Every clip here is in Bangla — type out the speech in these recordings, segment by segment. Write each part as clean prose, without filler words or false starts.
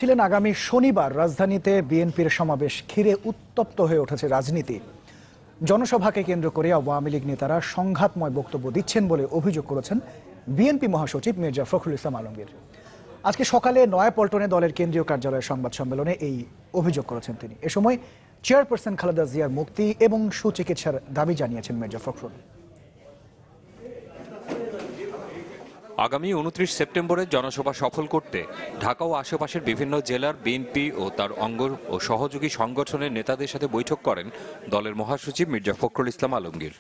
ছিলেন আগামী শনিবার রাজধানীতে বিএনপির সমাবেশ ঘিরে উত্তপ্ত হয়ে উঠেছে রাজনীতি। জনসভাকে কেন্দ্র করে আওয়ামী লীগ নেতারা সংঘাতময় বক্তব্য দিচ্ছেন বলে অভিযোগ করেছেন বিএনপি মহাসচিব মির্জা ফখরুল ইসলাম আলমগীর। আজকে সকালে নয়াপল্টনে দলের কেন্দ্রীয় কার্যালয়ের সংবাদ সম্মেলনে এই অভিযোগ করেছেন তিনি। এ সময় চেয়ারপারসন খালেদা জিয়ার মুক্তি এবং সুচিকিৎসার দাবি জানিয়েছেন মির্জা ফখরুল। আগামী 29 সেপ্টেম্বরের জনসভা সফল করতে ঢাকা ও আশেপাশের বিভিন্ন জেলার বিএনপি ও তার অঙ্গ ও সহযোগী সংগঠনের নেতাদের সাথে বৈঠক করেন দলের মহাসচিব মির্জা ফখরুল ইসলাম আলমগীর।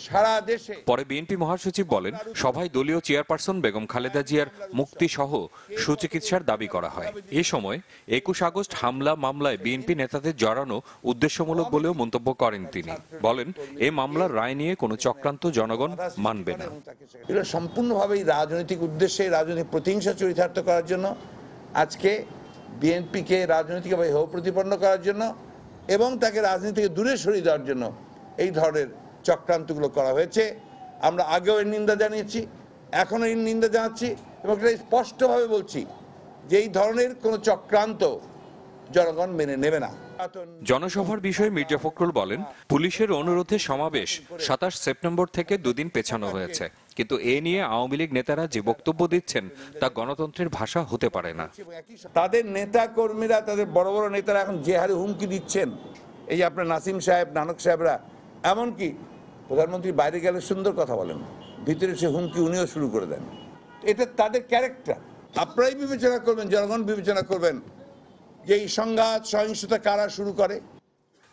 সারা দেশে পরে বিএনপি মহাসচিব বলেন, সভায় দলীয় চেয়ারপারসন বেগম খালেদা জিয়ার মুক্তি সহ সুচিকিৎসার দাবি করা হয়। এ সময় 21 আগস্ট হামলা মামলায় বিএনপি নেতাদের জড়ানো উদ্দেশ্যমূলক বলেও মন্তব্য করেন তিনি। বলেন, এই মামলার রায় নিয়ে কোনো চক্রান্ত জনগণ মানবে না। এটা সম্পূর্ণভাবেই রাজনৈতিক উদ্দেশ্যে, রাজনৈতিক প্রতিহিংসা চরিতার্থ করার জন্য, আজকে বিএনপিকে রাজনৈতিকভাবে হেয় প্রতিপন্ন করার জন্য এবং তাকে রাজনীতি থেকে দূরে সরিয়ে দেওয়ার জন্য এই ধরনের চক্রান্তগুলো করা হয়েছে। আমরা আগেও এর নিন্দা জানিয়েছি, এখনো এর নিন্দা জানাচ্ছি এবং এটা স্পষ্টভাবে বলছি যে এই ধরনের কোনো চক্রান্ত জনগণ মেনে নেবে না। জনসভার বিষয়ে মির্জা ফখরুল বলেন, পুলিশের অনুরোধে সমাবেশ 27 সেপ্টেম্বর থেকে দুদিন পেছানো হয়েছে, কিন্তু এ নিয়ে আওয়ামী লীগ নেতারা যে বক্তব্য দিচ্ছেন তা গণতন্ত্রের ভাষা হতে পারে না। তাদের নেতা কর্মীরা, তাদের বড় বড় নেতারা এখন যে হারে হুমকি দিচ্ছেন, এই যে আপনার নাসিম সাহেব, নানক সাহেবরা, এমনকি প্রধানমন্ত্রী বাইরে গেলে সুন্দর কথা বলেন, ভিতরে সে হুমকি উনিও শুরু করে দেন। এটা তাদের ক্যারেক্টার। আপনারাই বিবেচনা করবেন, জনগণ বিবেচনা করবেন যে এই সংঘাত সহিংসতা কারা শুরু করে।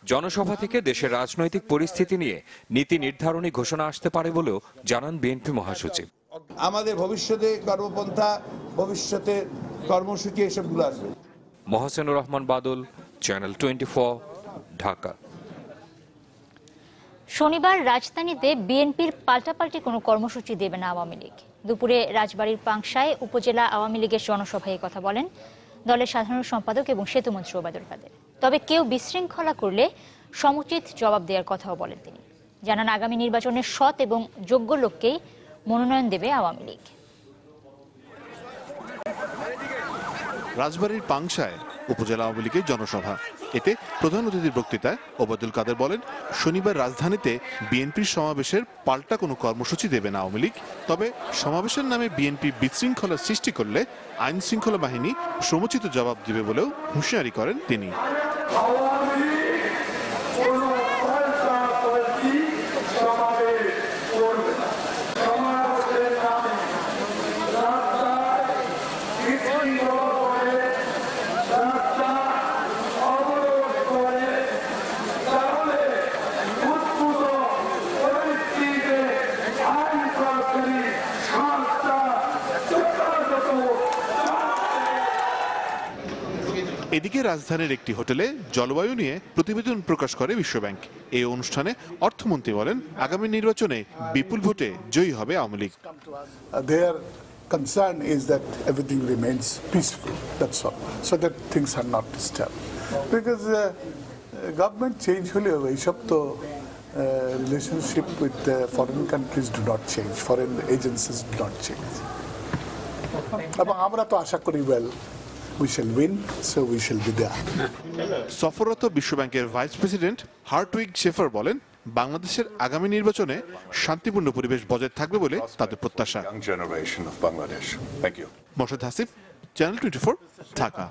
জনসভা থেকে দেশের রাজনৈতিক পরিস্থিতি নিয়ে নীতি নির্ধারণী ঘোষণা আসতে পারে বলেও জানান বিএনপি মহাসচিব। আমাদের ভবিষ্যতে কর্মপন্থা, ভবিষ্যতে কর্মসূচি এসবগুলো আসবে। মহসেনুর রহমান বাদল, চ্যানেল 24, ঢাকা। শনিবার রাজধানীতে বিএনপির পাল্টাপাল্টি কোনো কর্মসূচি দেবে না আওয়ামী লীগ। দুপুরে রাজবাড়ীর পাংশায় উপজেলা আওয়ামী লীগের জনসভায় কথা বলেন দলের সাধারণ সম্পাদক এবং সেতুমন্ত্রী ওবায়দুল কাদের। তবে কেউ বিশৃঙ্খলা করলে সমুচিত জবাব দেওয়ার কথাও বলেন তিনি। জানান, আগামী নির্বাচনে সৎ এবং যোগ্য লোককেই মনোনয়ন দেবে আওয়ামী লীগ। রাজবাড়ীর পাংশায় উপজেলা আওয়ামী লীগের জনসভা। এতে প্রধান অতিথির বক্তৃতায় ওবায়দুল কাদের বলেন, শনিবার রাজধানীতে বিএনপির সমাবেশের পাল্টা কোনো কর্মসূচি দেবে না আওয়ামী লীগ। তবে সমাবেশের নামে বিএনপি বিশৃঙ্খলার সৃষ্টি করলে আইন শৃঙ্খলা বাহিনী সমুচিত জবাব দিবে বলেও হুঁশিয়ারি করেন তিনি। এদিকে রাজধানীর একটি হোটেলে জলবায়ু নিয়ে প্রতিবেদন প্রকাশ করে বিশ্বব্যাংক। এই অনুষ্ঠানে অর্থমন্ত্রী বলেন, আগামী নির্বাচনে বিপুল ভোটে জয়ী হবে Awami League. Their concern is that everything remains peaceful, that's all, so that things are not disturbed. Because government change হলেও এইসব তো relationship with foreign countries do not change, foreign agencies do not change. এবং আমরা তো আশা করি we shall win, so we shall be there. সফররত বিশ্বব্যাংকের ভাইস প্রেসিডেন্ট হার্টউইগ শেফার বলেন, বাংলাদেশের আগামী নির্বাচনে শান্তিপূর্ণ পরিবেশ বজায় থাকবে বলে তাদের প্রত্যাশা। Young generation of Bangladesh. Thank you. Morshed Hasib, channel 24, Dhaka.